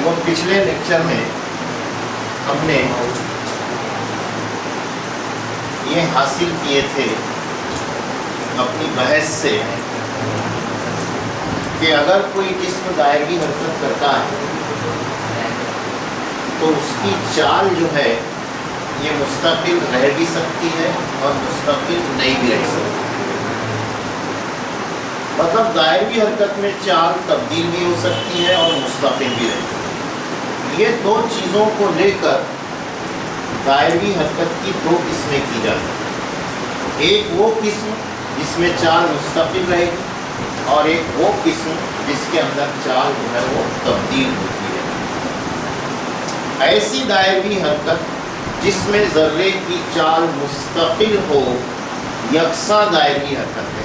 وہ پچھلے لیکچر میں ہم نے یہ حاصل کیے تھے اپنی بحث سے کہ اگر کوئی جسم دائرگی حرکت کرتا ہے تو اس کی چال جو ہے یہ مستقل رہ بھی سکتی ہے اور مستقل نہیں بھی رہ سکتی. مطلب دائرگی حرکت میں چال تبدیل بھی ہو سکتی ہے اور مستقل بھی رہ سکتی ہے. یہ دو چیزوں کو لے کر دائرگی حرکت کی دو قسمیں کی جاتی ہیں. ایک وہ قسم جس میں چال مستقل رہے گی اور ایک وہ قسم جس کے اندر چال جو ہے وہ تبدیل ہوتی ہے. ایسی دائرگی حرکت جس میں ذرے کی چال مستقل ہو یکساں دائرگی حرکت ہے،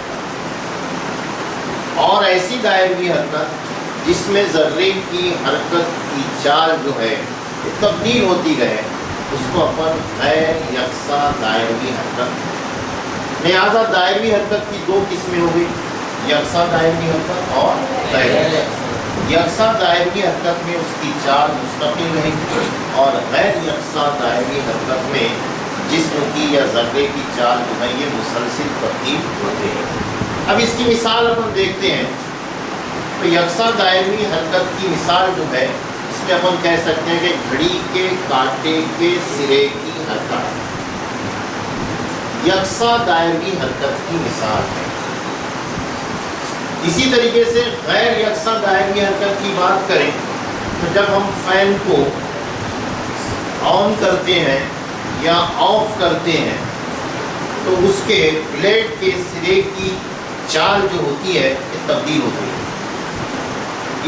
اور ایسی دائرگی حرکت جس میں ذرے کی حرکت کی چال جو ہے تبدیل ہوتی رہے اس کو اپن غیر یکساں دائرگی حرکت. لہذا دائرگی حرکت کی دو قسمیں ہو گئی، یکساں دائرگی حرکت اور غیر یکساں دائرگی حرکت میں اس کی چال مستقل رہے گی اور غیر یکساں دائرگی حرکت میں جسم کی یا ذرے کی چال جو ہے یہ مسلسل تبدیل ہوتے ہیں. اب اس کی مثال اپن دیکھتے ہیں تو یکساں دائرگی حرکت کی مثال جو ہے اس میں اپن کہہ سکتے ہیں کہ گھڑی کے کانٹے کے سرے کی حرکت یکساں دائرگی حرکت کی مثال ہے. اسی طریقے سے غیر یکساں دائرگی حرکت کی بات کریں تو جب ہم فین کو آن کرتے ہیں یا آف کرتے ہیں تو اس کے بلیڈ کے سرے کی چال جو ہوتی ہے یہ تبدیل ہوتی ہے.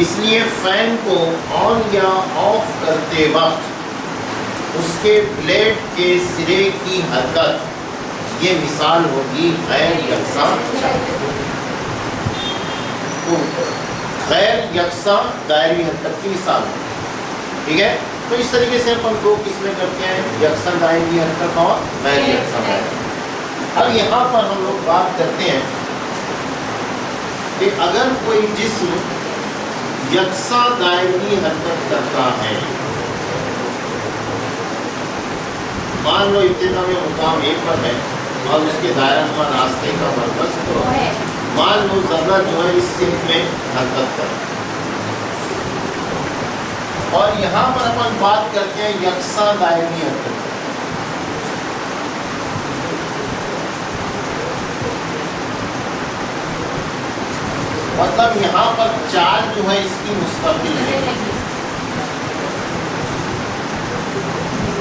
اس لیے فین کو آن یا آف کرتے وقت اس کے بلیڈ کے سرے کی حرکت یہ مثال ہوگی غیر یکساں. تو غیر یکساں دائرگی حرکت کی مثال ہے. ٹھیک ہے، تو اس طریقے سے ہم دو قسمیں کرتے ہیں، یکساں دائرگی حرکت اور غیر یکساں دائرگی. اب یہاں پر ہم لوگ بات کرتے ہیں کہ اگر کوئی جسم یکساں دائرگی حرکت کرتا ہے، مان لو ابتدا میں مقام A پر ہے اور اس کے دائرہ نما راستے کا مرکز تو ہے، مان لو ذرہ جو ہے اس سمت میں حرکت کرے، اور یہاں پر اپن بات کرتے ہیں یکساں دائرگی حرکت. مطلب یہاں پر چال جو ہے اس کی مستقل ہے،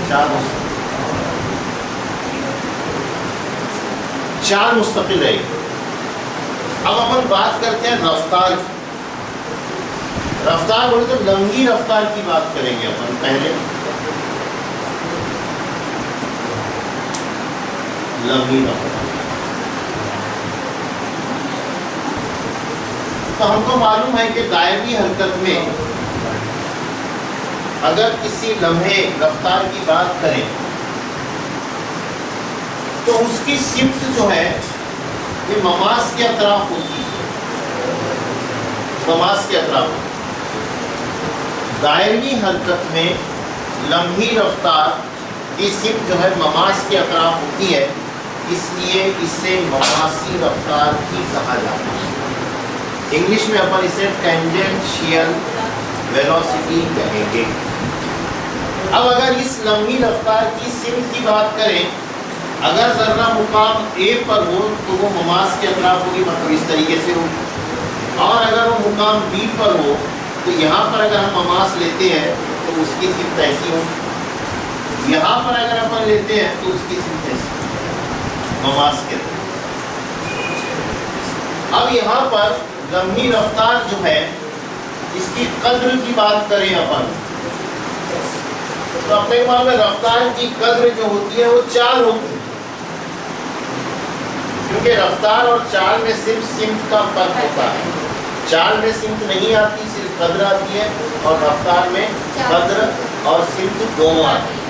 چال مستقل رہے گی. اب اپن بات کرتے ہیں رفتار کی. رفتار بولے تو لمحی رفتار کی بات کریں گے اپن پہلے. لمحی رفتار تو ہم کو معلوم ہے کہ دائرگی حرکت میں اگر کسی لمحے رفتار کی بات کریں تو اس کی سمت جو ہے یہ مماس کے اطراف ہوتی ہے، مماس کے اطراف. دائرگی حرکت میں لمحی رفتار کی سمت جو ہے مماس کے اطراف ہوتی ہے، اس لیے اسے مماسی رفتار بھی کہا جاتا ہے. انگلش میں اپن اسے ٹینجنشیل ویلوسٹی کہیں گے. اب اگر اس لمحی رفتار کی سمت کی بات کریں، اگر ذرہ مقام A پر ہو تو وہ مماس کے اطراف ہوگی، مطلب اس طریقے سے ہوگی. اور اگر وہ مقام B پر ہو تو یہاں پر اگر ہم مماس لیتے ہیں تو اس کی سمت ایسی ہوگی. یہاں پر اگر اپن لیتے ہیں تو اس کی سمت ایسی مماس کے اطراف. اب یہاں پر لمحی رفتار جو ہے اس کی قدر کی بات کریں اپن تو اپنے معنی میں رفتار کی قدر جو ہوتی ہے وہ چال ہوتی ہے، کیونکہ رفتار اور چال میں صرف سمت کا فرق ہوتا ہے. چال میں سمت نہیں آتی، صرف قدر آتی ہے، اور رفتار میں قدر اور سمت دونوں آتی ہے.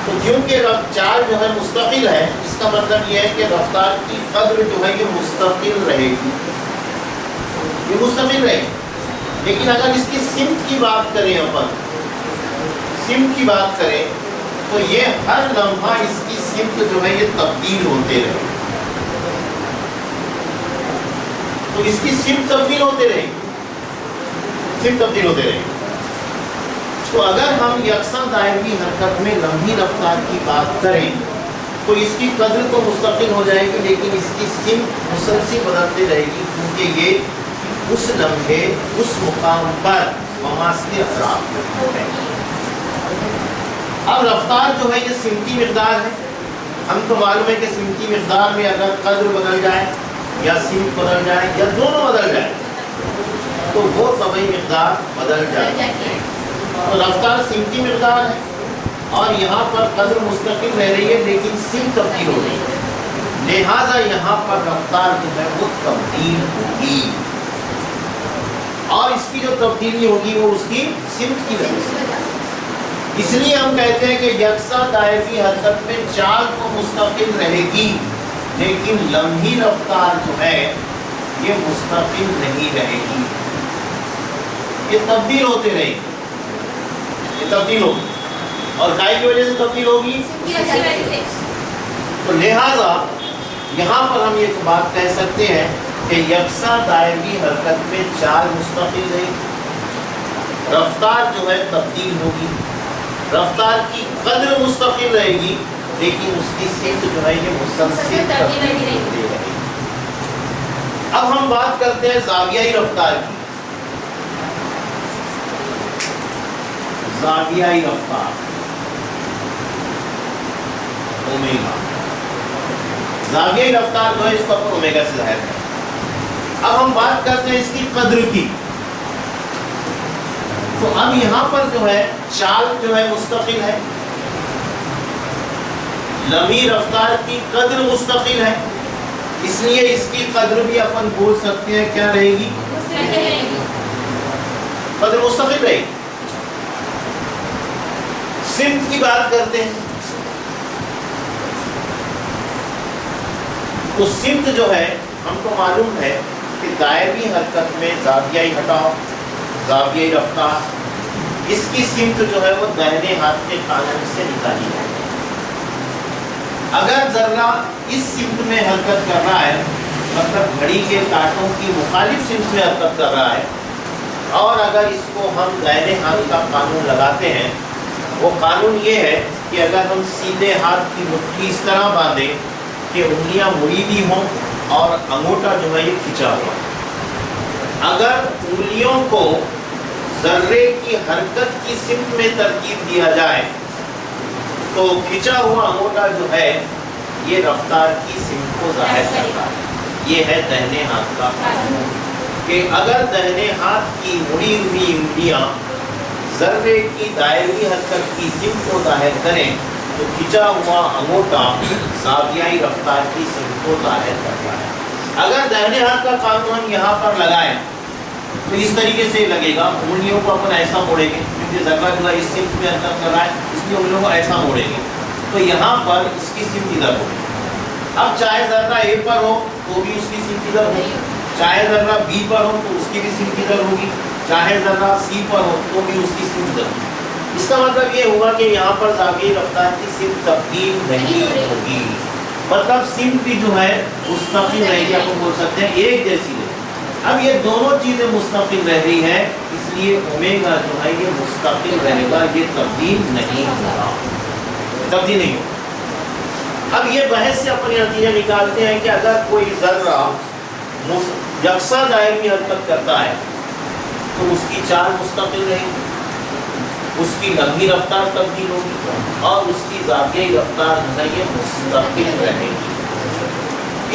تو کیونکہ چال جو ہے مستقل ہے، اس کا مطلب یہ ہے کہ رفتار کی قدر جو ہے یہ مستقل رہے گی، یہ مستقل رہے گی. लेकिन अगर इसकी सिमत की बात करें, अपन सिमत की बात करें, तो ये हर लम्हा इसकी सिमत जो है ये तब्दील होते रहे, तो इसकी सिमत तब्दील होते रहे, सिमत तब्दील होते रहे। तो अगर हम यकसा दायमी हरकत में लम्ही रफ्तार की बात करें तो इसकी कदर तो मुस्तकिल हो जाएगी, लेकिन इसकी सिमत मुसलसल बदलती रहेगी, क्योंकि ये उस लम्हे उस मुकाम पर ममासिल अतराफ है। अब रफ्तार जो है ये सिमती मिक़दार है। हमको मालूम है कि सिमती मिक़दार में अगर कदर बदल जाए या सिमत बदल जाए या दोनों बदल जाए तो वो तबई मिक़दार बदल जाए। तो रफ्तार सिमती मिक़दार है और यहाँ पर कदर मुस्तकिल रह रही है, लेकिन सिमत तब्दील हो रही है, लिहाजा यहाँ पर रफ्तार जो है वो तब्दील होगी, और इसकी जो तब्दीली होगी वो उसकी सिमत की वजह से। इसलिए हम कहते हैं कि यकसा दायरी हरकत में चाल तो मुस्तकिल रहेगी, लेकिन लम्ही रफ्तार जो है ये मुस्तकिल नहीं रहेगी, ये तब्दील होते रहेगी, ये तब्दील होगी। और काय की वजह से तब्दील होगी? तो लिहाजा यहाँ पर हम ये बात कह सकते हैं कि यकसा दायरी हरकत में चाल मुस्तकिल रहेगी, रफ्तार जो है तब्दील होगी, रफ्तार की कदर मुस्तकिल रहेगी, लेकिन उसकी सिमत जो है ये मुसलसल तब्दील होती रहेगी। अब हम बात करते हैं ज़ावियाई रफ्तार की। ज़ावियाई रफ्तार ओमेगा, ज़ावियाई रफ्तार जो है इसको अपन ओमेगा से ज़ाहिर करें। अब हम बात करते हैं इसकी कद्र की। तो अब यहाँ पर जो है चाल जो है मुस्तकिल है, लम्ही रफ्तार की कद्र मुस्तकिल है, इसलिए इसकी कद्र भी अपन बोल सकते हैं क्या रहेगी? कद्र मुस्तकिल रहेगी। सिमत की बात करते हैं तो सिमत जो है हमको मालूम है कि दायरी हरकत में ज़ावियाई हटाओ, ज़ावियाई रफ्तार, इसकी सिमत जो है वो दाहिने हाथ के कानून से निकाली है। अगर जर्रा इस सिमत में हरकत कर रहा है, मतलब घड़ी के कांटों की मुखालिफ सिमत में हरकत कर रहा है, और अगर इसको हम दाहिने हाथ का कानून लगाते हैं, वो कानून ये है कि अगर हम सीधे हाथ की मुट्ठी इस तरह बांधें कि उंगलियां मुड़ी भी हों और अंगूठा जो है ये खिंचा हुआ, अगर उंगलियों को जर्रे की हरकत की सिमत में तरकीब दिया जाए तो खिंचा हुआ अंगूठा जो है ये रफ्तार की सिमत को जाहिर करता है। ये है दाहिने हाथ का कानून कि अगर दाहिने हाथ की मुड़ी हुई उंगलियां जर्रे की दायरी हरकत की सिमत को जाहिर करें तो खिंचा हुआ अंगूठा ज़ावियाई रफ्तार की सिमत को जाहिर करता है। अगर दाहिने हाथ का कानून हम यहाँ पर लगाएं तो इस तरीके से लगेगा, उंगलियों को अपन ऐसा मोड़ेंगे क्योंकि जर्रा जो है इस सिमत में हरकत कर रहा है, इसलिए उंगलियों को ऐसा मोड़ेंगे तो यहाँ पर इसकी सिमत इधर होगी। अब चाहे जर्रा ए पर हो तो भी उसकी सिमत इधर होगी, चाहे जर्रा बी पर हो तो उसकी भी सिमत इधर होगी, चाहे जर्रा सी पर हो तो भी उसकी सिमत इधर होगी। इसका मतलब ये हुआ कि यहाँ पर ज़ावियाई रफ्तार की सिमत तब्दील नहीं होगी, मतलब सिमत भी जो है मुस्तकिल रहेगी, आपको बोल सकते हैं एक जैसी रहेगी। अब ये दोनों चीज़ें मुस्तकिल रह रही है, इसलिए ओमेगा जो है ये मुस्तकिल रहेगा, ये तब्दील नहीं होगा, तब्दील नहीं होगा। अब ये बहस से अपनी नतीजा निकालते हैं कि अगर कोई जर्रा यकसा दायरी हरकत करता है तो उसकी चाल मुस्तकिल रहेगी, उसकी लम्ही रफ्तार तब्दील होगी और उसकी ज़ावियाई रफ्तार जो है ये मुस्तकिल रहेगी।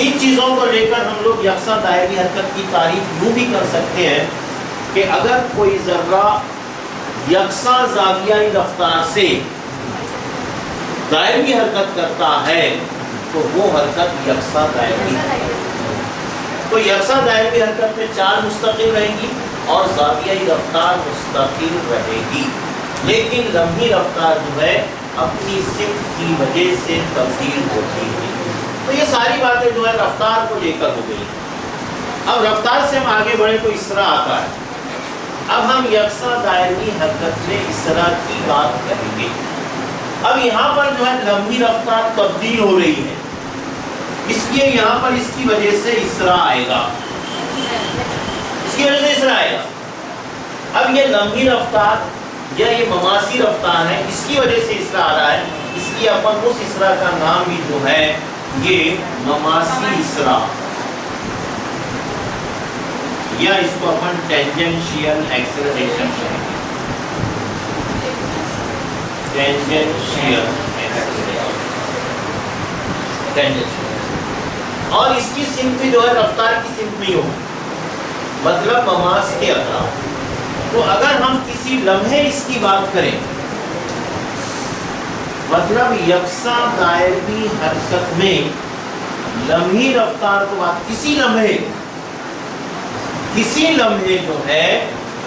इन चीज़ों को लेकर हम लोग यकसा दायरी हरकत की तारीफ यूँ भी कर सकते हैं कि अगर कोई ज़र्रा यकसा ज़ावियाई रफ्तार से दायरी हरकत करता है तो वो हरकत यकसा दायरी है। तो यकसा दायरी हरकत में चाल मुस्तकिल रहेगी और ज़ावियाई रफ्तार मुस्तकिल रहेगी, लेकिन लम्ही रफ्तार जो है अपनी सिमत की वजह से तब्दील होती है। तो ये सारी बातें जो है रफ्तार को लेकर हो गई। अब रफ्तार से हम आगे बढ़े तो इसरा आता है। अब हम यकसा दायमी हरकत में इसरा की बात करेंगे। अब यहाँ पर जो है लम्बी रफ्तार तब्दील हो रही है, इसलिए यहाँ पर इसकी वजह से इसरा आएगा, इसकी वजह से इसरा आएगा। अब ये लम्बी रफ्तार या ये ममासी रफ्तार है, इसकी वजह से इसरा आ रहा है, इसलिए अपन उस इसरा का नाम भी जो है ये ममासी इसरा, या इसको अपन टेंजेंशियल एक्सेलरेशन कहेंगे, टेंजेंशियल टेंजेंशियल। और इसकी सिमत जो है रफ्तार की सिमत नहीं हो, मतलब ममास के अतराफ। तो अगर हम किसी लम्हे इसकी बात करें, मतलब यकसा दायमी हरकत में लम्ही रफ्तार को बात, किसी लम्हे जो है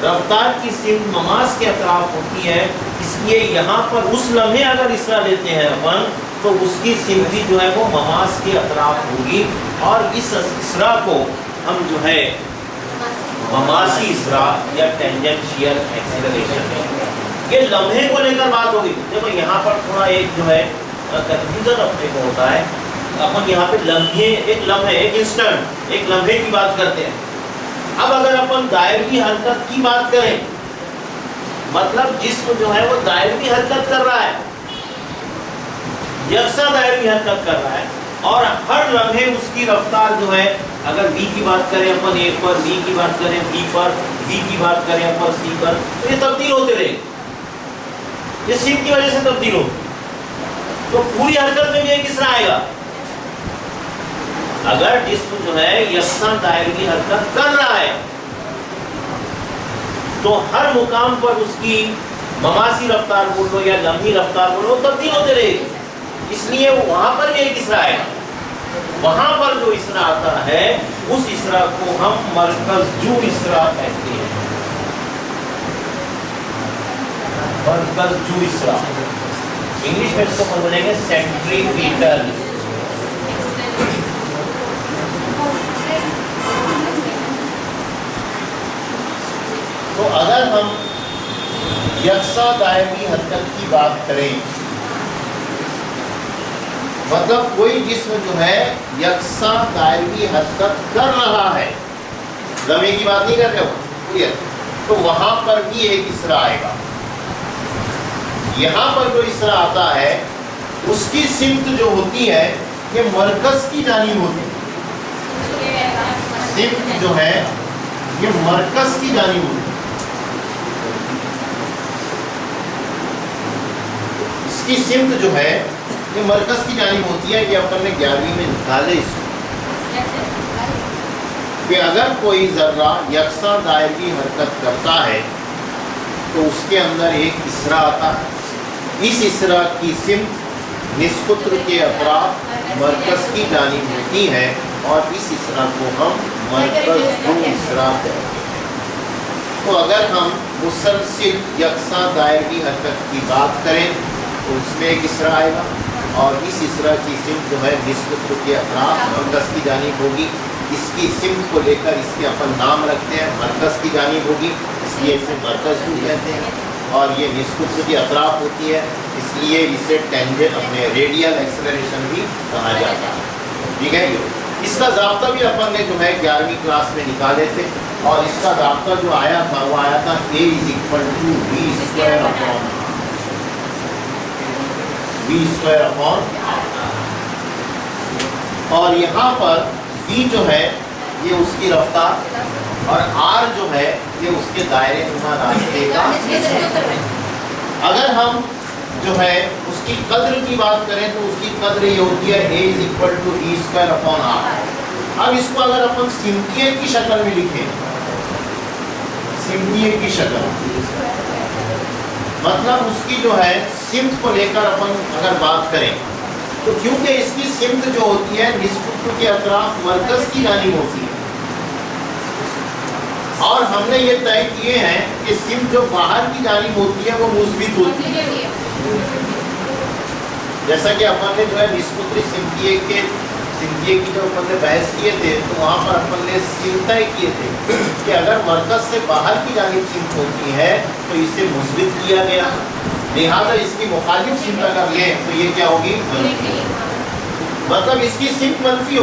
रफ्तार की सिमत ममास के अतराफ होती है, इसलिए यहाँ पर उस लम्हे अगर इसरा लेते हैं अपन, तो उसकी सिमत जो है वो ममास के अतराफ होगी, और इस इसरा को हम जो है ममासी इसरा या टेंजेंशियल एक्सेलरेशन, ये लम्हे को लेकर बात होगी। देखो यहाँ पर थोड़ा एक जो है कंफ्यूजन अपने को होता है, अपन यहाँ पे लम्हे, एक लम्हे, एक इंस्टेंट, एक लम्हे की बात करते हैं। अब अगर अपन दायमी हरकत की बात करें, मतलब जिस्म जो है वो दायमी हरकत कर रहा है, यकसा दायमी हरकत कर रहा है, और हर लम्हे उसकी रफ्तार जो है, अगर v की बात करें अपन a पर, v की बात करें b पर, v की बात करें अपन c पर, तो ये तब्दील होते रहे, ये सिम की वजह से तब्दील हो। तो पूरी हरकत में भी एक इसरा आएगा। अगर जिस्म जो है यकसा दायमी हरकत कर रहा है, तो हर मुकाम पर उसकी ममासी रफ्तार बोलो या लम्ही रफ्तार बोलो तब्दील होते रहेगी, इसलिए वहां पर भी एक इसरा आएगा। वहां पर जो इसरा आता है, उस इसरा को हम मरकज़जू इसरा कहते हैं, मरकज़जू इसरा। इंग्लिश में इसको बोलेंगे सेंट्रीपिटल। तो अगर हम यकसा दायमी हरकत की बात करें, मतलब कोई जिस्म जो है यकसा दायमी हरकत कर रहा है, लम्हे की बात नहीं कर रहे हो, क्लियर? तो वहां पर भी एक इसरा आएगा। यहाँ पर जो इसरा आता है, उसकी सिमत जो होती है ये मरकज की जानिब होती है, सिमत जो है ये मरकज की जानिब होती है। इसकी सिमत जो है ये मरकज की जानिब होती है। ये अपन ने 11वीं में निकाले इसको, कि अगर कोई जर्रा यकसा दायमी हरकत करता है तो उसके अंदर एक इसरा आता है। इस इसरा की सिमत निस्कुत्र के अतराफ मरकज की जानिब होती है, और इस इसरा को हम मरकज़जू इसरा कहते हैं। तो अगर हम मुसलसिल यकसा दायमी हरकत की बात करें, तो उसमें एक इसरा आएगा, और इस इसरा की सिमत जो है निस्कुत्र के अतराफ मरकज की जानिब होगी। इसकी सिमत को लेकर इसके अपन नाम रखते हैं, मरकज की जानिब होगी, इसलिए इसे मरकज़जू कहते हैं। और ये निस्कुत्र की अतराफ होती है, इसलिए इसे टेंजेंट अपने रेडियल एक्सेलरेशन भी कहा जाता है। ठीक है, इसका ज़ाब्ता भी अपन ने जो है 11वीं क्लास में निकाले थे, और इसका ज़ाब्ता जो आया था वो आया था a = v² और यहाँ पर v जो है ये उसकी रफ्तार, और r जो है ये उसके दायरे नुमा रास्ते का। अगर हम जो है उसकी कद्र की बात करें, तो उसकी कद्र ये होती है a = v²/r। अब इसको अगर अपन सिमतिये की शक्ल में लिखें, सिमतिये की शक्ल, मतलब उसकी जो है सिमत को लेकर अपन अगर बात करें, तो क्योंकि इसकी सिमत जो होती है निस्कुत्र के अतराफ मरकज की जानिब होती है, और हमने ये तय किए हैं कि सिमत जो बाहर की जानिब होती है वो मुस्बित होती है। जैसा कि अपन ने जो है निस्कुत्र सिंथिया की जब अपन ने बहस किए थे तो वहाँ पर अपन ने सिम तय किए थे कि अगर मरकज से बाहर की जानिब सिम होती है तो इसे मुस्बित लिया गया, लिहाजा इसकी मुखालिफ सिम अगर लें तो ये क्या होगी, मतलब इसकी सिम मनफी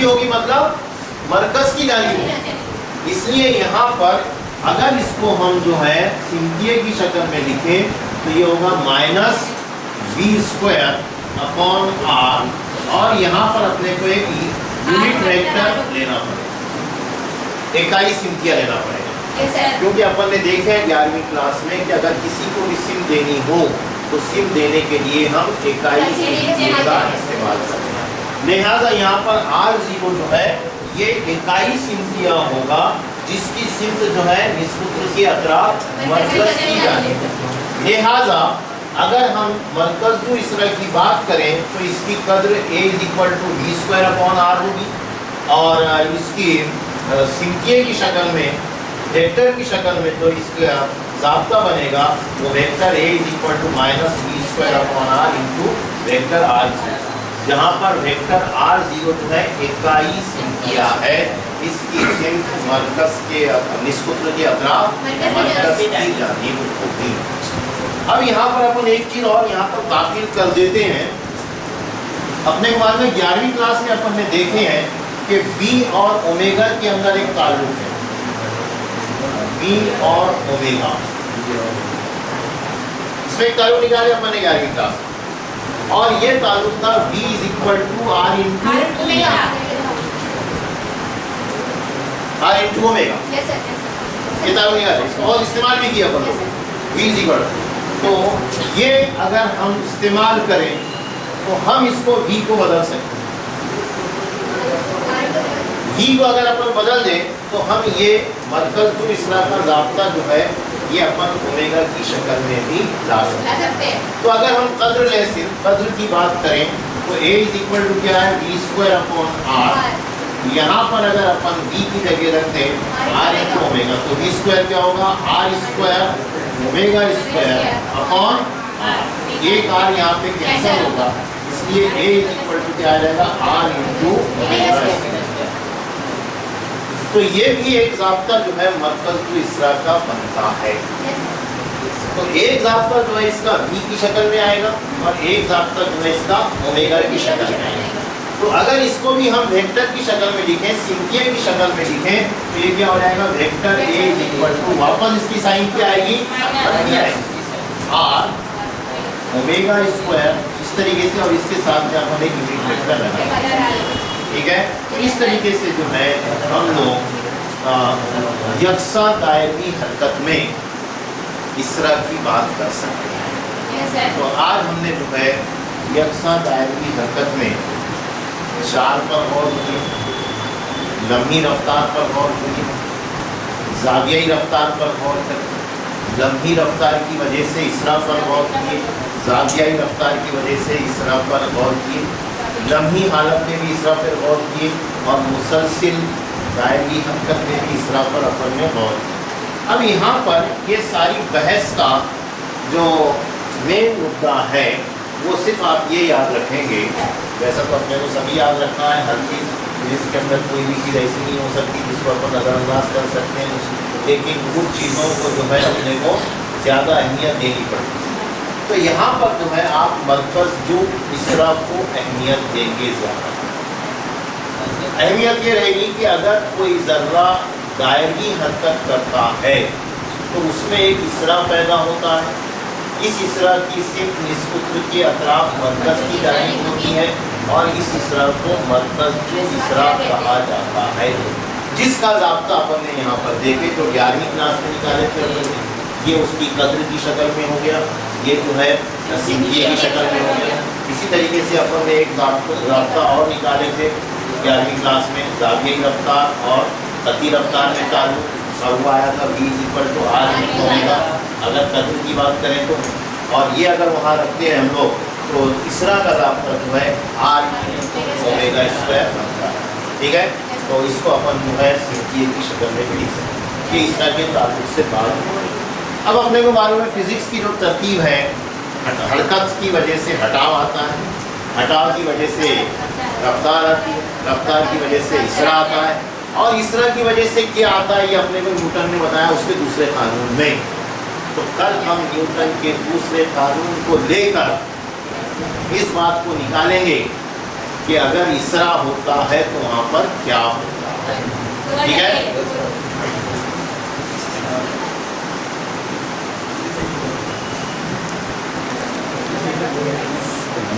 होगी मतलब मरकज की जानिब होगी। इसलिए यहाँ पर अगर इसको हम जो है सिंथिया की शक्ल में लिखें तो ये होगा -v² अपॉन r, और यहाँ पर अपने को एक यूनिट वेक्टर लेना पड़ेगा, इकाई सिंथिया लेना पड़ेगा, क्योंकि अपन ने देखा है 11वीं क्लास में कि अगर किसी को भी सिम देनी हो तो सिम देने के लिए हम इकाई सिंथिया का इस्तेमाल करते हैं। लिहाजा यहाँ पर r0 जो है ये इकाई सिंथिया होगा जिसकी सिमत जो है निस्बत के अतराफ मरकज की जानिब। लिहाजा अगर हम मरकज इसरा की बात करें तो इसकी कद्र a = v² होगी, और इसकी सिंथिया की शक्ल में वेक्टर की शक्ल में तो इसका ज़ाब्ता बनेगा वो vector a = -v² into vector r0, जहाँ पर वेक्टर r0 जो है इकाई सिंथिया है, इसकी सिमत मरकज के निस्बत के अतराफ मरकज की जानिब होगी। अब यहाँ पर अपन एक चीज़ और यहाँ पर दाखिल कर देते हैं। अपने के बाद में 11वीं क्लास में अपन ने देखे हैं कि b और ओमेगा के अंदर एक ताल्लुक है, b और ओमेगा, इसमें एक ताल्लुक निकाले अपन ने 11वीं क्लास में, और ये ताल्लुक था b = r इंटू ओमेगा, ये ताल्लुक निकाले, इसको और इस्तेमाल भी किया अपन लोग v = तो ये अगर हम इस्तेमाल करें तो हम इसको v को बदल सकते हैं। v को अगर अपन बदल दें तो हम ये मरकज इसरा का ज़ाब्ता जो है ये अपन ओमेगा की शक्ल में भी ला सकते हैं। तो अगर हम कद्र ले, सिर्फ कद्र की बात करें तो a = क्या है v² r, यहाँ पर अगर अपन v की जगह रख दें r इंटू ओमेगा तो v² क्या होगा r² ओमेगा² अपॉन r, एक r यहाँ पे कैंसिल होगा, इसलिए a = क्या आ जाएगा r इंटू ओमेगा। तो ये भी एक ज़ाब्ता जो है मरकज इसरा का बनता है। तो एक ज़ाब्ता जो है इसका v की शक्ल में आएगा और एक ज़ाब्ता जो है इसका ओमेगा की शक्ल में आएगा। तो अगर इसको भी हम वेक्टर की शक्ल में लिखें, सिंथिया की शक्ल में लिखें तो ये क्या हो जाएगा, वेक्टर a = वापस इसकी साइन क्या आएगी, r ओमेगा² इस तरीके से, और इसके साथ में अपन एक यूनिट वेक्टर लगाएंगे, ठीक है। तो इस तरीके से जो है हम लोग यकसा दायरी हरकत में इसरा की बात कर सकते हैं। तो आज हमने जो है यकसा दायरी हरकत में चाल पर गौर किए, लम्ही रफ्तार पर गौर किए, ज़ावियाई रफ्तार पर गौर करें, लम्ही रफ्तार की वजह से इसरा पर गौर किए, ज़ावियाई रफ्तार की वजह से इसरा पर गौर किए, लम्ही हालत में भी इसरा पर गौर किए, और मुसलसिल दायरी हरकत में भी इसरा पर अपन ने गौर किया। अब यहाँ पर ये सारी बहस का जो मेन मुद्दा है वो सिर्फ आप ये याद रखेंगे, वैसा तो अपने को सभी याद रखना है, हर चीज़ इसके अंदर कोई भी चीज़ ऐसी नहीं हो सकती जिसको अपन नज़रअंदाज कर सकते हैं, लेकिन कुछ चीज़ों को जो है अपने को ज़्यादा अहमियत देनी पड़ती है। तो यहाँ पर जो है आप मरकज इसरा को अहमियत देंगे ज़्यादा। अहमियत ये रहेगी कि अगर कोई ज़र्रा दायरी हरकत करता है तो उसमें एक इसरा पैदा होता है, इस इसरा की सिर्फ निस्बत के अतराफ मरकज की जानिब होती है, और इस इसरा को मरकज इसरा कहा जाता है, जिसका ज़ाब्ता अपन ने यहाँ पर देखे जो 11वीं क्लास में निकाले थे। ये उसकी कद्र की शक्ल में हो गया, ये जो है सिंथिया की शक्ल में हो गया। इसी तरीके से अपन ने एक ज़ाब्ता और निकाले थे 11वीं क्लास में, ज़ावियाई रफ्तार और खती रफ्तार में ताल्लुक, और वो आया था v = r इंटू ओमेगा अगर कद्र की बात करें तो, और ये अगर वहाँ रखते हैं हम लोग तो इसरा का ज़ाब्ता जो है r इंटू ओमेगा² बनता है, ठीक है। तो इसको अपन जो है सिंथिया की शक्ल में भी लिख सकते हैं, ये इसरा के ताल्लुक से बात हो रही है। अब अपने को मालूम है फिजिक्स की जो तरतीब है, हरकत की वजह से हटाव आता है, हटाव की वजह से रफ्तार आती है, रफ्तार की वजह से इसरा आता है, और इसरा की वजह से क्या आता है ये अपने को न्यूटन ने बताया उसके दूसरे कानून में। तो कल हम न्यूटन के दूसरे कानून को लेकर इस बात को निकालेंगे कि अगर इसरा होता है तो वहाँ पर क्या होता है। ठीक है,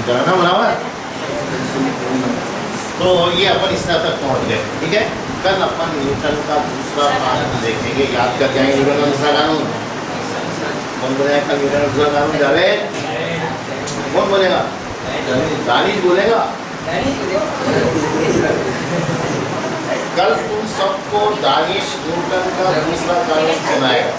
जाना बराबर। तो ये अपन इस तरह तक पहुँच गए। ठीक है, कल अपन न्यूटन का दूसरा कानून देखेंगे, याद कर जाएंगे न्यूटन का दूसरा कानून। कौन बोलेगा कल न्यूटन का दूसरा कानून? जावेद कौन बोलेगा? दानिश बोलेगा। कल तुम सबको दानिश न्यूटन का दूसरा कानून सुनाएगा।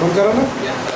बंद करो ना।